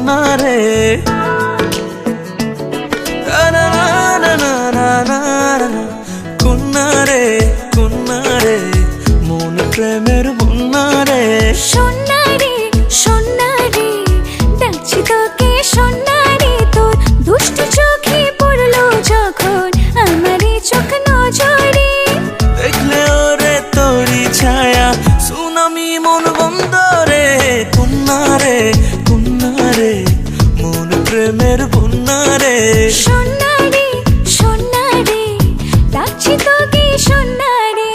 কন্যা রে, কন্যা রে, কন্যা রে, মন প্রেমের বন্যা রে। সোনা রে, সোনা রে, ডাকছি তোকে সোনা রে। তোর দুষ্টু চোখে পড়লো যখন আমারই চোখ নজরে। দেখলে ওরে তোরি ছায়া, সুনামি মন বন্দরে। কন্যা রে, কন্যা রে, মন প্রেমের বন্যা রে। সোনা রে, সোনা রে, ডাকছি তোকে সোনা রে।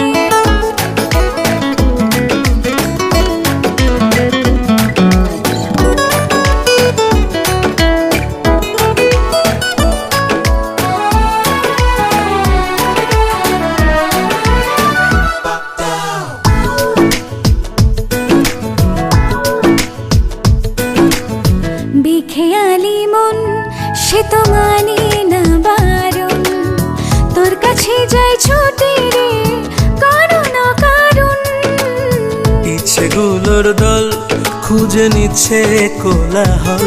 বেখেয়ালি মন সে তো মানে না বারণ, তোর কাছে যাই ছুটে রে কারণ কারণ। ইচ্ছেগুলোর দল খুঁজে নিচ্ছে কোলাহল,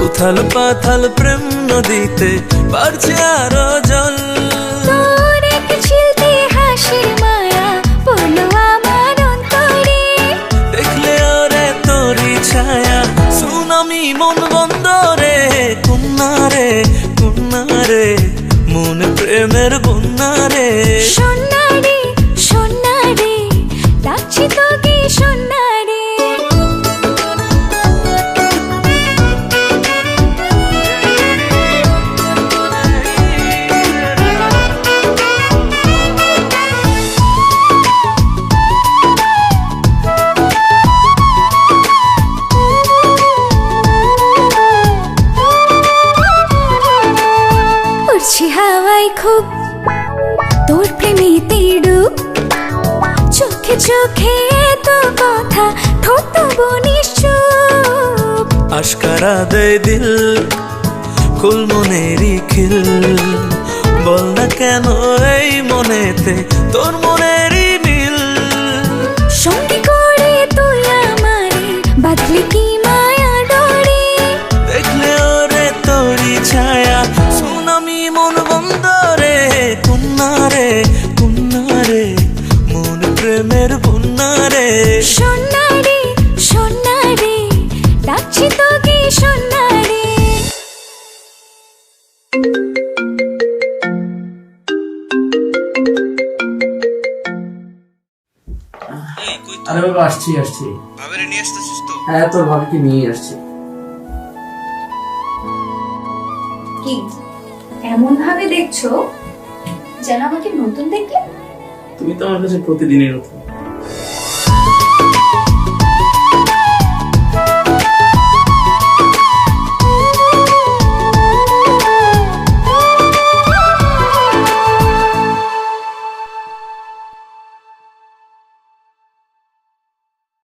উথাল পাথাল প্রেম নদীতে বাড়ছে আরো জল। তোর এক ছিলতে হাসির মায়া পড়লো আমার অন্তরে। দেখলে ওরে তোরি ছায়া, সুনামি মন বন্দরে। কন্যা রে, কন্যা রে, মন প্রেমের বন্যা রে। সোনা রে, সোনা রে, ডাকছি তোকে সোনা রে। উড়ছি হাওয়ায় খুব তোর প্রেমেতে ডুব, চোখে চোখে এত কথা ঠোঁট তবু নিশ্চুপ। আশকারা দেয় দিল কুল মনেরই খিল, বল না কেন এই মনেতে তোর মনেরই মিল। সঙ্গী করে তুই আমারে বাঁধলি কি মায়া ডোরে। দেখলে ওরে তোরি ছায়া, সুনামি মন বন্দরে। কন্যা রে, কন্যা রে, মন প্রেমের বন্যা রে। সোনা রে, সোনা রে, ডাকছি তোকে সোনা রে। আরে বাবা আসছি আসছি। ভাবেরে নিয়ে আসতেছিস তো? হ্যাঁ তোর ভাবিকে নিয়ে আসছি। কি এমন ভাবে দেখছো যেন আমাকে নতুন দেখলে? তুমি তো আমার কাছে প্রতিদিনই নতুন।